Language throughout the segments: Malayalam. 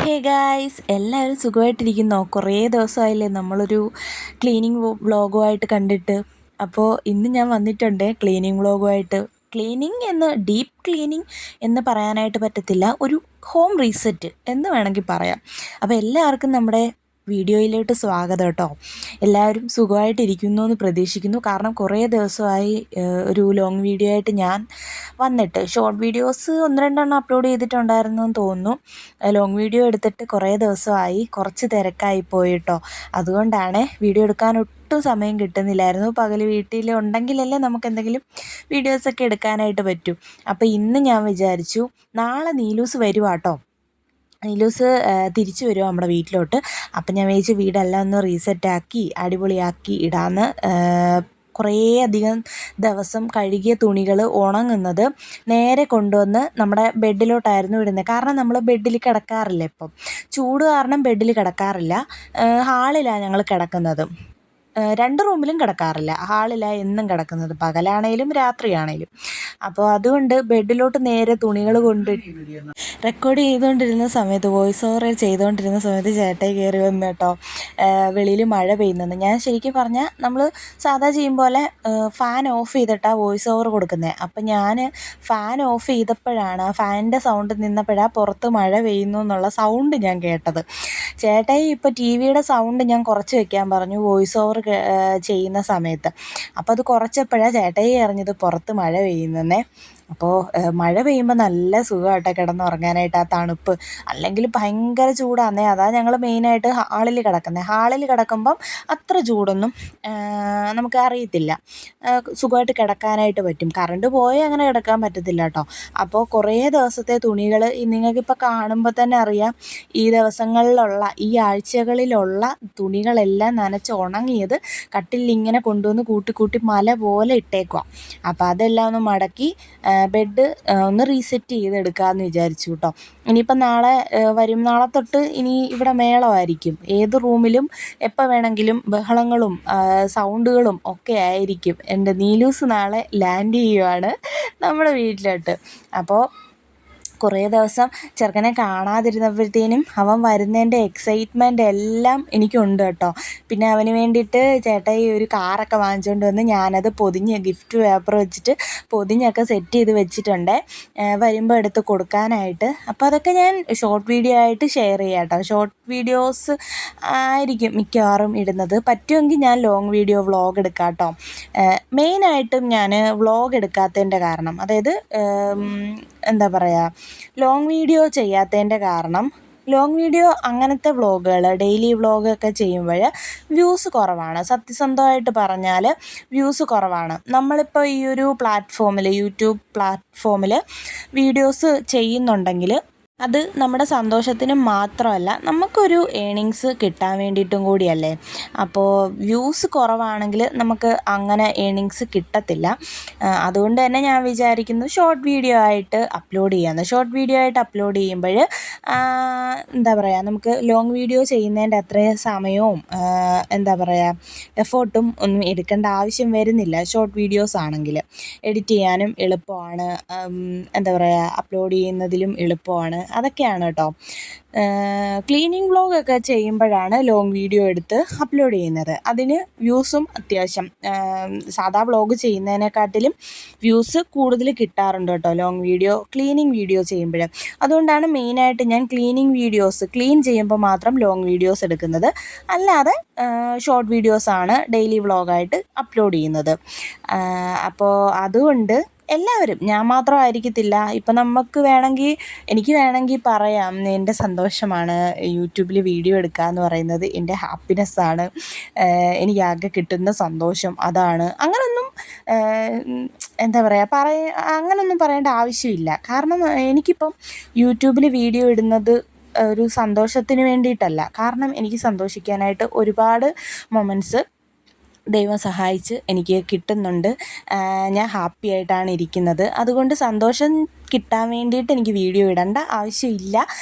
ഹേ ഗായ്സ്, എല്ലാവരും സുഖമായിട്ടിരിക്കുന്നോ? കുറേ ദിവസമായില്ലേ നമ്മളൊരു ക്ലീനിങ് വ്ളോഗുമായിട്ട് കണ്ടിട്ട്. അപ്പോൾ ഇന്ന് ഞാൻ വന്നിട്ടുണ്ട് ക്ലീനിങ് വ്ളോഗുമായിട്ട്. ക്ലീനിങ് എന്ന് ഡീപ്പ് ക്ലീനിങ് എന്ന് പറയാനായിട്ട് പറ്റത്തില്ല, ഒരു ഹോം റീസെറ്റ് എന്ന് വേണമെങ്കിൽ പറയാം. അപ്പോൾ എല്ലാവർക്കും നമ്മുടെ വീഡിയോയിലോട്ട് സ്വാഗതം കേട്ടോ. എല്ലാവരും സുഖമായിട്ടിരിക്കുന്നു എന്ന് പ്രതീക്ഷിക്കുന്നു. കാരണം കുറേ ദിവസമായി ഒരു ലോങ് വീഡിയോ ആയിട്ട് ഞാൻ വന്നിട്ട്. ഷോർട്ട് വീഡിയോസ് 1-2 അപ്ലോഡ് ചെയ്തിട്ടുണ്ടായിരുന്നു എന്ന് തോന്നുന്നു. ലോങ് വീഡിയോ എടുത്തിട്ട് കുറേ ദിവസമായി, കുറച്ച് തിരക്കായി പോയിട്ടോ. അതുകൊണ്ടാണ് വീഡിയോ എടുക്കാൻ ഒട്ടും സമയം കിട്ടുന്നില്ലായിരുന്നു. പകൽ വീട്ടിൽ ഉണ്ടെങ്കിലല്ലേ നമുക്ക് എന്തെങ്കിലും വീഡിയോസൊക്കെ എടുക്കാനായിട്ട് പറ്റൂ. അപ്പോൾ ഇന്ന് ഞാൻ വിചാരിച്ചു നാളെ നീലൂസ് വരുവാട്ടോ. നീലൂസ് തിരിച്ചു വരുമോ നമ്മുടെ വീട്ടിലോട്ട്. അപ്പം ഞാൻ വിചാരിച്ചു വീടെല്ലാം ഒന്ന് റീസെറ്റാക്കി അടിപൊളിയാക്കി ഇടാമെന്ന്. കുറേ അധികം ദിവസം കഴുകിയ തുണികൾ ഉണങ്ങുന്നത് നേരെ കൊണ്ടുവന്ന് നമ്മുടെ ബെഡിലോട്ടായിരുന്നു ഇടുന്നത്. കാരണം നമ്മൾ ബെഡിൽ കിടക്കാറില്ല, ഇപ്പം ചൂട് കാരണം ബെഡിൽ കിടക്കാറില്ല. ഹാളിലാണ് ഞങ്ങൾ കിടക്കുന്നത്. 2 റൂമിലും കിടക്കാറില്ല, ഹാളിലാണ് എന്നും കിടക്കുന്നത്, പകലാണേലും രാത്രിയാണേലും. അപ്പോൾ അതുകൊണ്ട് ബെഡിലോട്ട് നേരെ തുണികൾ കൊണ്ട് റെക്കോർഡ് ചെയ്തുകൊണ്ടിരുന്ന സമയത്ത്, വോയിസ് ഓവർ ചെയ്തുകൊണ്ടിരുന്ന സമയത്ത് ചേട്ടായി കയറി വന്നു കേട്ടോ. വെളിയിൽ മഴ പെയ്യുന്നത്. ഞാൻ ശരിക്കും പറഞ്ഞാൽ നമ്മൾ സാധാ ചെയ്യും പോലെ ഫാൻ ഓഫ് ചെയ്തിട്ടാണ് വോയിസ് ഓവർ കൊടുക്കുന്നത്. അപ്പം ഞാൻ ഫാൻ ഓഫ് ചെയ്തപ്പോഴാണ്, ഫാനിൻ്റെ സൗണ്ട് നിന്നപ്പോഴാണ് പുറത്ത് മഴ പെയ്യുന്നു എന്നുള്ള സൗണ്ട് ഞാൻ കേട്ടത്. ചേട്ടായി ഇപ്പോൾ ടി വിയുടെ സൗണ്ട് ഞാൻ കുറച്ച് വെക്കാൻ പറഞ്ഞു വോയിസ് ഓവർ ചെയ്യുന്ന സമയത്ത്. അപ്പോൾ അത് കുറച്ചപ്പോഴാണ് ചേട്ടായി അറിഞ്ഞത് പുറത്ത് മഴ പെയ്യുന്നേ. അപ്പോൾ മഴ പെയ്യുമ്പോൾ നല്ല സുഖമായിട്ടോ കിടന്നുറങ്ങാനായിട്ട്, ആ തണുപ്പ്. അല്ലെങ്കിൽ ഭയങ്കര ചൂടാന്നേ. അതാണ് ഞങ്ങൾ മെയിനായിട്ട് ഹാളിൽ കിടക്കുന്നത്. ഹാളിൽ കിടക്കുമ്പം അത്ര ചൂടൊന്നും നമുക്ക് അറിയത്തില്ല, സുഖമായിട്ട് കിടക്കാനായിട്ട് പറ്റും. കറണ്ട് പോയാൽ അങ്ങനെ കിടക്കാൻ പറ്റത്തില്ല കേട്ടോ. അപ്പോൾ കുറേ ദിവസത്തെ തുണികൾ നിങ്ങൾക്കിപ്പോൾ കാണുമ്പോൾ തന്നെ അറിയാം. ഈ ദിവസങ്ങളിലുള്ള, ഈ ആഴ്ചകളിലുള്ള തുണികളെല്ലാം നനച്ച് ഉണങ്ങിയത് കട്ടിലിൽ ഇങ്ങനെ കൊണ്ടുവന്ന് കൂട്ടി മല പോലെ ഇട്ടേക്കുക. അപ്പോൾ അതെല്ലാം ഒന്ന് മടക്കി ബെഡ് ഒന്ന് റീസെറ്റ് ചെയ്തെടുക്കാമെന്ന് വിചാരിച്ചു കേട്ടോ. ഇനിയിപ്പം നാളെ നാളെ തൊട്ട് ഇനി ഇവിടെ മേളമായിരിക്കും. ഏത് റൂമിലും എപ്പോൾ വേണമെങ്കിലും ബഹളങ്ങളും സൗണ്ടുകളും ഒക്കെ ആയിരിക്കും. എൻ്റെ നീലൂസ് നാളെ ലാൻഡ് ചെയ്യുവാണ് നമ്മുടെ വീട്ടിലോട്ട്. അപ്പോൾ കുറേ ദിവസം ചെറുക്കനെ കാണാതിരുന്നപ്പോഴത്തേനും അവൻ വരുന്നതിൻ്റെ എക്സൈറ്റ്മെൻ്റ് എല്ലാം എനിക്കുണ്ട് കേട്ടോ. പിന്നെ അവന് വേണ്ടിയിട്ട് ചേട്ടായി ഒരു കാറൊക്കെ വാങ്ങിച്ചുകൊണ്ട് വന്ന് ഞാനത് പൊതിഞ്ഞ് ഗിഫ്റ്റ് പേപ്പർ വെച്ചിട്ട് പൊതിഞ്ഞൊക്കെ സെറ്റ് ചെയ്ത് വെച്ചിട്ടുണ്ട്, വരുമ്പോൾ എടുത്ത് കൊടുക്കാനായിട്ട്. അപ്പോൾ അതൊക്കെ ഞാൻ ഷോർട്ട് വീഡിയോ ആയിട്ട് ഷെയർ ചെയ്യാം കേട്ടോ. ഷോർട്ട് വീഡിയോസ് ആയിരിക്കും മിക്കവാറും ഇടുന്നത്. പറ്റുമെങ്കിൽ ഞാൻ ലോങ് വീഡിയോ വ്ളോഗ് എടുക്കാം കേട്ടോ. മെയിനായിട്ടും ഞാൻ വ്ളോഗ് എടുക്കാത്തതിൻ്റെ കാരണം, അതായത് എന്താ പറയുക, ലോങ് വീഡിയോ ചെയ്യാത്തതിൻ്റെ കാരണം, ലോങ് വീഡിയോ അങ്ങനത്തെ വ്ളോഗുകൾ, ഡെയിലി വ്ളോഗൊക്കെ ചെയ്യുമ്പോൾ വ്യൂസ് കുറവാണ്. സത്യസന്ധമായിട്ട് പറഞ്ഞാൽ വ്യൂസ് കുറവാണ്. നമ്മളിപ്പോൾ ഈ ഒരു പ്ലാറ്റ്ഫോമിൽ, യൂട്യൂബ് പ്ലാറ്റ്ഫോമിൽ വീഡിയോസ് ചെയ്യുന്നുണ്ടെങ്കിൽ അത് നമ്മുടെ സന്തോഷത്തിന് മാത്രമല്ല, നമുക്കൊരു ഏണിങ്സ് കിട്ടാൻ വേണ്ടിയിട്ടും കൂടിയല്ലേ. അപ്പോൾ വ്യൂസ് കുറവാണെങ്കിൽ നമുക്ക് അങ്ങനെ ഏണിങ്സ് കിട്ടത്തില്ല. അതുകൊണ്ട് തന്നെ ഞാൻ വിചാരിക്കുന്നു ഷോർട്ട് വീഡിയോ ആയിട്ട് അപ്ലോഡ് ചെയ്യാമെന്ന്. ഷോർട്ട് വീഡിയോ ആയിട്ട് അപ്ലോഡ് ചെയ്യുമ്പോൾ എന്താ പറയുക, നമുക്ക് ലോങ് വീഡിയോ ചെയ്യുന്നതിൻ്റെ അത്രയും സമയവും എന്താ പറയുക എഫേർട്ടും ഒന്നും എടുക്കേണ്ട ആവശ്യം വരുന്നില്ല. ഷോർട്ട് വീഡിയോസ് ആണെങ്കിൽ എഡിറ്റ് ചെയ്യാനും എളുപ്പമാണ്, എന്താ പറയുക അപ്ലോഡ് ചെയ്യുന്നതിലും എളുപ്പമാണ്. അതൊക്കെയാണ് കേട്ടോ. ക്ലീനിങ് വ്ളോഗൊക്കെ ചെയ്യുമ്പോഴാണ് ലോങ് വീഡിയോ എടുത്ത് അപ്ലോഡ് ചെയ്യുന്നത്. അതിന് വ്യൂസും അത്യാവശ്യം സാധാ വ്ളോഗ് ചെയ്യുന്നതിനെക്കാട്ടിലും വ്യൂസ് കൂടുതൽ കിട്ടാറുണ്ട് കേട്ടോ ലോങ് വീഡിയോ, ക്ലീനിങ് വീഡിയോ ചെയ്യുമ്പോൾ. അതുകൊണ്ടാണ് മെയിനായിട്ട് ഞാൻ ക്ലീനിങ് വീഡിയോസ്, ക്ലീൻ ചെയ്യുമ്പോൾ മാത്രം ലോങ് വീഡിയോസ് എടുക്കുന്നത്. അല്ലാതെ ഷോർട്ട് വീഡിയോസാണ് ഡെയിലി വ്ളോഗായിട്ട് അപ്ലോഡ് ചെയ്യുന്നത്. അപ്പോൾ അതുകൊണ്ട് എല്ലാവരും, ഞാൻ മാത്രമായിരിക്കത്തില്ല. ഇപ്പം എനിക്ക് വേണമെങ്കിൽ പറയാം, എൻ്റെ സന്തോഷമാണ് യൂട്യൂബിൽ വീഡിയോ എടുക്കുക എന്ന് പറയുന്നത്. എൻ്റെ ഹാപ്പിനെസ്സാണ്, എനിക്കാകെ കിട്ടുന്ന സന്തോഷം അതാണ്. അങ്ങനൊന്നും എന്താ പറയുക അങ്ങനൊന്നും പറയേണ്ട ആവശ്യമില്ല. കാരണം എനിക്കിപ്പം യൂട്യൂബിൽ വീഡിയോ ഇടുന്നത് ഒരു സന്തോഷത്തിന് വേണ്ടിയിട്ടല്ല. കാരണം എനിക്ക് സന്തോഷിക്കാനായിട്ട് ഒരുപാട് മൊമെൻറ്റ്സ് ദൈവം സഹായിച്ച് എനിക്ക് കിട്ടുന്നുണ്ട്. ഞാൻ ഹാപ്പി ആയിട്ടാണ് ഇരിക്കുന്നത്. അതുകൊണ്ട് സന്തോഷം കിട്ടാൻ വേണ്ടിയിട്ട് എനിക്ക് വീഡിയോ ഇടേണ്ട ആവശ്യമില്ല.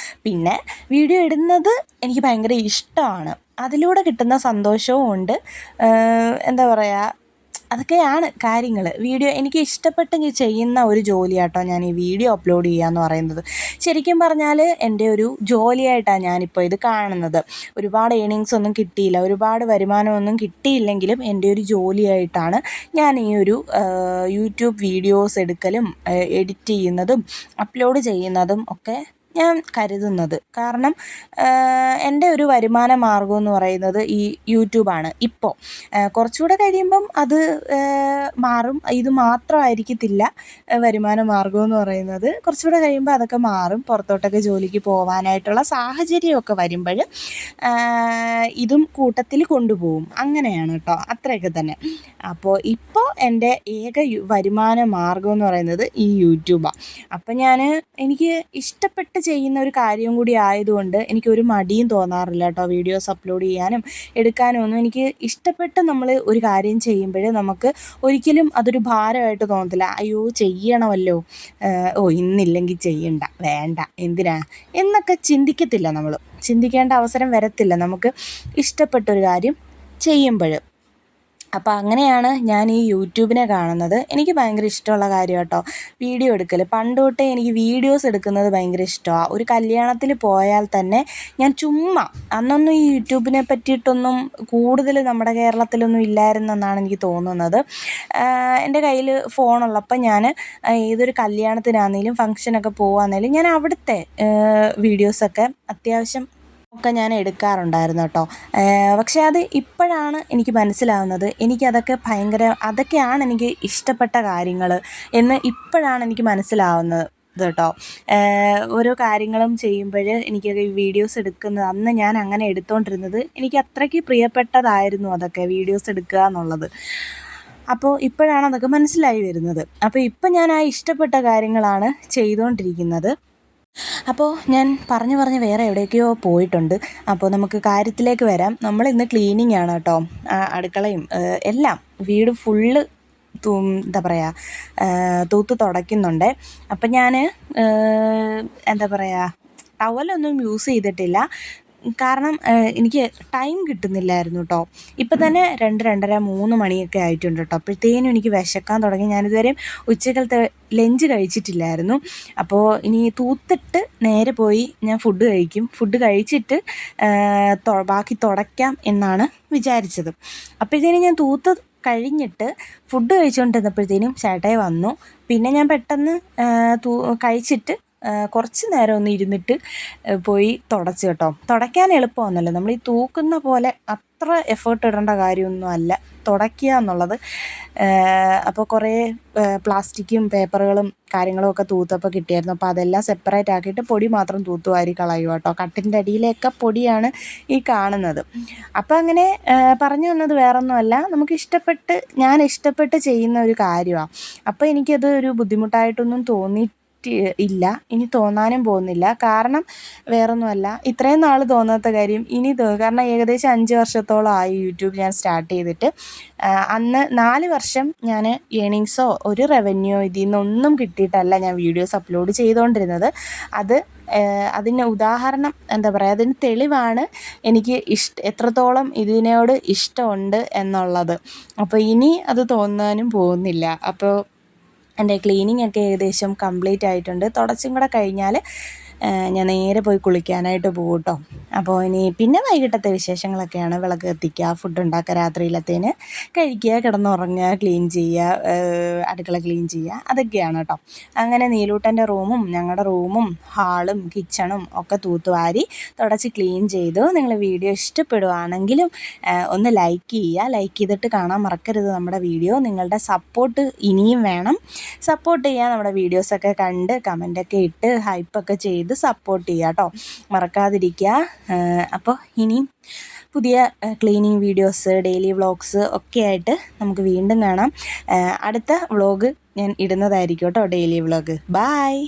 പിന്നെ വീഡിയോ ഇടുന്നത് എനിക്ക് ഭയങ്കര ഇഷ്ടമാണ്. അതിലൂടെ കിട്ടുന്ന സന്തോഷവും ഉണ്ട്. എന്താ പറയുക, അതൊക്കെയാണ് കാര്യങ്ങൾ. വീഡിയോ എനിക്ക് ഇഷ്ടപ്പെട്ടെങ്കിൽ ചെയ്യുന്ന ഒരു ജോലിയാട്ടോ ഞാൻ ഈ വീഡിയോ അപ്ലോഡ് ചെയ്യുക എന്ന് പറയുന്നത്. ശരിക്കും പറഞ്ഞാൽ എൻ്റെ ഒരു ജോലിയായിട്ടാണ് ഞാനിപ്പോൾ ഇത് കാണുന്നത്. ഒരുപാട് ഏണിങ്സ് ഒന്നും കിട്ടിയില്ല, ഒരുപാട് വരുമാനമൊന്നും കിട്ടിയില്ലെങ്കിലും എൻ്റെ ഒരു ജോലിയായിട്ടാണ് ഞാൻ ഈ ഒരു യൂട്യൂബ് വീഡിയോസ് എടുക്കലും എഡിറ്റ് ചെയ്യുന്നതും അപ്ലോഡ് ചെയ്യുന്നതും ഒക്കെ ഞാൻ കരുതുന്നത്. കാരണം എൻ്റെ ഒരു വരുമാന മാർഗ്ഗം എന്ന് പറയുന്നത് ഈ യൂട്യൂബാണ് ഇപ്പോൾ. കുറച്ചുകൂടെ കഴിയുമ്പം അത് മാറും. ഇത് മാത്രമായിരിക്കത്തില്ല വരുമാന മാർഗ്ഗം എന്ന് പറയുന്നത്. കുറച്ചുകൂടെ കഴിയുമ്പോൾ അതൊക്കെ മാറും. പുറത്തോട്ടൊക്കെ ജോലിക്ക് പോകാനായിട്ടുള്ള സാഹചര്യമൊക്കെ വരുമ്പോൾ ഇതും കൂട്ടത്തിൽ കൊണ്ടുപോകും. അങ്ങനെയാണ് കേട്ടോ, അത്രയൊക്കെ തന്നെ. അപ്പോൾ ഇപ്പോൾ എൻ്റെ ഏക വരുമാന മാർഗ്ഗം എന്ന് പറയുന്നത് ഈ യൂട്യൂബാണ്. അപ്പം എനിക്ക് ഇഷ്ടപ്പെട്ട് ചെയ്യുന്ന ഒരു കാര്യം കൂടി ആയതുകൊണ്ട് എനിക്കൊരു മടിയും തോന്നാറില്ല കേട്ടോ. വീഡിയോസ് അപ്ലോഡ് ചെയ്യാനും എടുക്കാനും ഒന്നും എനിക്ക് ഇഷ്ടപ്പെട്ട് നമ്മൾ ഒരു കാര്യം ചെയ്യുമ്പോൾ നമുക്ക് ഒരിക്കലും അതൊരു ഭാരമായിട്ട് തോന്നത്തില്ല. അയ്യോ ചെയ്യണമല്ലോ, ഇന്നില്ലെങ്കിൽ ചെയ്യണ്ട, വേണ്ട, എന്തിനാ എന്നൊക്കെ ചിന്തിക്കത്തില്ല. നമ്മൾ ചിന്തിക്കേണ്ട അവസരം വരത്തില്ല നമുക്ക് ഇഷ്ടപ്പെട്ടൊരു കാര്യം ചെയ്യുമ്പോൾ. അപ്പോൾ അങ്ങനെയാണ് ഞാൻ ഈ യൂട്യൂബിനെ കാണുന്നത്. എനിക്ക് ഭയങ്കര ഇഷ്ടമുള്ള കാര്യം കേട്ടോ വീഡിയോ എടുക്കൽ. പണ്ട് തൊട്ടേ എനിക്ക് വീഡിയോസ് എടുക്കുന്നത് ഭയങ്കര ഇഷ്ടമാണ്. ഒരു കല്യാണത്തിൽ പോയാൽ തന്നെ ഞാൻ ചുമ്മാ, അന്നൊന്നും ഈ യൂട്യൂബിനെ പറ്റിയിട്ടൊന്നും കൂടുതൽ നമ്മുടെ കേരളത്തിലൊന്നും ഇല്ലായിരുന്നെന്നാണ് എനിക്ക് തോന്നുന്നത്. എൻ്റെ കയ്യിൽ ഫോണുള്ളപ്പോൾ ഞാൻ ഏതൊരു കല്യാണത്തിനാണെങ്കിലും ഫംഗ്ഷനൊക്കെ പോകുകയാണെങ്കിലും ഞാൻ അവിടുത്തെ വീഡിയോസൊക്കെ അത്യാവശ്യം ഒക്കെ ഞാൻ എടുക്കാറുണ്ടായിരുന്നു കേട്ടോ. പക്ഷേ അത് ഇപ്പോഴാണ് എനിക്ക് മനസ്സിലാവുന്നത്. അതൊക്കെയാണ് എനിക്ക് ഇഷ്ടപ്പെട്ട കാര്യങ്ങൾ എന്ന് ഇപ്പോഴാണ് എനിക്ക് മനസ്സിലാവുന്നത് കേട്ടോ. ഓരോ കാര്യങ്ങളും ചെയ്യുമ്പോൾ എനിക്കൊക്കെ വീഡിയോസ് എടുക്കുന്നത്, അന്ന് ഞാൻ അങ്ങനെ എടുത്തുകൊണ്ടിരുന്നത് എനിക്ക് അത്രയ്ക്ക് പ്രിയപ്പെട്ടതായിരുന്നു അതൊക്കെ, വീഡിയോസ് എടുക്കുക എന്നുള്ളത്. അപ്പോൾ ഇപ്പോഴാണ് അതൊക്കെ മനസ്സിലായി വരുന്നത്. അപ്പോൾ ഇപ്പം ഞാൻ ആ ഇഷ്ടപ്പെട്ട കാര്യങ്ങളാണ് ചെയ്തുകൊണ്ടിരിക്കുന്നത്. അപ്പോൾ ഞാൻ പറഞ്ഞ് വേറെ എവിടേക്കോ പോയിട്ടുണ്ട്. അപ്പോൾ നമുക്ക് കാര്യത്തിലേക്ക് വരാം. നമ്മളിന്ന് ക്ലീനിങ് ആണ് കേട്ടോ. അടുക്കളയും എല്ലാം, വീട് ഫുള്ള് എന്താ പറയുക, തൂത്ത് തുടയ്ക്കുന്നുണ്ട്. അപ്പം ഞാൻ എന്താ പറയുക, ടവലൊന്നും യൂസ് ചെയ്തിട്ടില്ല. കാരണം എനിക്ക് ടൈം കിട്ടുന്നില്ലായിരുന്നു കേട്ടോ. ഇപ്പം തന്നെ 2-2:30-3 മണിയൊക്കെ ആയിട്ടുണ്ട് കേട്ടോ. അപ്പോഴത്തേനും എനിക്ക് വിശക്കാൻ തുടങ്ങി. ഞാനിതുവരെ ഉച്ചക്കലത്തെ ലഞ്ച് കഴിച്ചിട്ടില്ലായിരുന്നു. അപ്പോൾ ഇനി തൂത്തിട്ട് നേരെ പോയി ഞാൻ ഫുഡ് കഴിക്കും. ഫുഡ് കഴിച്ചിട്ട് ബാക്കി തുടയ്ക്കാം എന്നാണ് വിചാരിച്ചത്. അപ്പോഴത്തേനും ഞാൻ തൂത്ത് കഴിഞ്ഞിട്ട് ഫുഡ് കഴിച്ചുകൊണ്ടിരുന്നപ്പോഴത്തേനും ചേട്ടായി വന്നു. പിന്നെ ഞാൻ പെട്ടെന്ന് കഴിച്ചിട്ട് കുറച്ച് നേരം ഒന്ന് ഇരുന്നിട്ട് പോയി തുടച്ചു കേട്ടോ. തുടയ്ക്കാൻ എളുപ്പമൊന്നുമല്ല, നമ്മൾ ഈ തൂക്കുന്ന പോലെ അത്ര എഫേർട്ട് ഇടേണ്ട കാര്യമൊന്നും അല്ല തുടയ്ക്കുക എന്നുള്ളത്. അപ്പോൾ കുറേ പ്ലാസ്റ്റിക്കും പേപ്പറുകളും കാര്യങ്ങളും ഒക്കെ തൂത്തപ്പോൾ കിട്ടിയായിരുന്നു. അപ്പോൾ അതെല്ലാം സെപ്പറേറ്റ് ആക്കിയിട്ട് പൊടി മാത്രം തൂത്തുവാരി കളയുക കേട്ടോ. കട്ടിൻ്റെ അടിയിലേക്ക് പൊടിയാണ് ഈ കാണുന്നത്. അപ്പോൾ അങ്ങനെ പറഞ്ഞു വന്നത് വേറൊന്നുമല്ല, ഞാൻ ഇഷ്ടപ്പെട്ട് ചെയ്യുന്ന ഒരു കാര്യമാണ്. അപ്പോൾ എനിക്കത് ഒരു ബുദ്ധിമുട്ടായിട്ടൊന്നും ഇല്ല, ഇനി തോന്നാനും പോകുന്നില്ല. കാരണം വേറൊന്നുമല്ല, ഇത്രയും നാൾ തോന്നാത്ത കാര്യം കാരണം ഏകദേശം 5 വർഷത്തോളമായി യൂട്യൂബ് ഞാൻ സ്റ്റാർട്ട് ചെയ്തിട്ട്. അന്ന് 4 വർഷം ഞാൻ ഏണിങ്സോ ഒരു റവന്യൂ ഇതിൽ നിന്നൊന്നും കിട്ടിയിട്ടല്ല ഞാൻ വീഡിയോസ് അപ്ലോഡ് ചെയ്തുകൊണ്ടിരുന്നത്. അതിന് ഉദാഹരണം എന്താ പറയുക, അതിന് തെളിവാണ് എനിക്ക് എത്രത്തോളം ഇതിനോട് ഇഷ്ടമുണ്ട് എന്നുള്ളത്. അപ്പോൾ ഇനി അത് തോന്നാനും പോകുന്നില്ല. അപ്പോൾ എൻ്റെ ക്ലീനിങ് ഒക്കെ ഏകദേശം കംപ്ലീറ്റ് ആയിട്ടുണ്ട്. തുടച്ചും കൂടെ കഴിഞ്ഞാൽ ഞാൻ നേരെ പോയി കുളിക്കാനായിട്ട് പോകും കേട്ടോ. അപ്പോൾ ഇനി പിന്നെ വൈകിട്ടത്തെ വിശേഷങ്ങളൊക്കെയാണ്. വിളക്ക് കത്തിക്കുക, ഫുഡ് ഉണ്ടാക്കുക, രാത്രിയിലത്തേന് കഴിക്കുക, കിടന്നുറങ്ങുക, ക്ലീൻ ചെയ്യുക, അടുക്കള ക്ലീൻ ചെയ്യുക, അതൊക്കെയാണ് കേട്ടോ. അങ്ങനെ നീലൂട്ടൻ്റെ റൂമും ഞങ്ങളുടെ റൂമും ഹാളും കിച്ചണും ഒക്കെ തൂത്തുവാരി തുടച്ച് ക്ലീൻ ചെയ്തു. നിങ്ങൾ വീഡിയോ ഇഷ്ടപ്പെടുവാണെങ്കിലും ഒന്ന് ലൈക്ക് ചെയ്യുക. ലൈക്ക് ചെയ്തിട്ട് കാണാൻ മറക്കരുത് നമ്മുടെ വീഡിയോ. നിങ്ങളുടെ സപ്പോർട്ട് ഇനിയും വേണം. സപ്പോർട്ട് ചെയ്യുക, നമ്മുടെ വീഡിയോസൊക്കെ കണ്ട് കമൻ്റൊക്കെ ഇട്ട് ഹൈപ്പൊക്കെ ചെയ്ത് സപ്പോർട്ട് ചെയ്യുക കേട്ടോ, മറക്കാതിരിക്കുക. അപ്പോൾ ഇനിയും പുതിയ ക്ലീനിങ് വീഡിയോസ്, ഡെയിലി വ്ളോഗ്സ് ഒക്കെ ആയിട്ട് നമുക്ക് വീണ്ടും കാണാം. അടുത്ത വ്ളോഗ് ഞാൻ ഇടുന്നതായിരിക്കും കേട്ടോ, ഡെയിലി വ്ളോഗ്. ബായ്.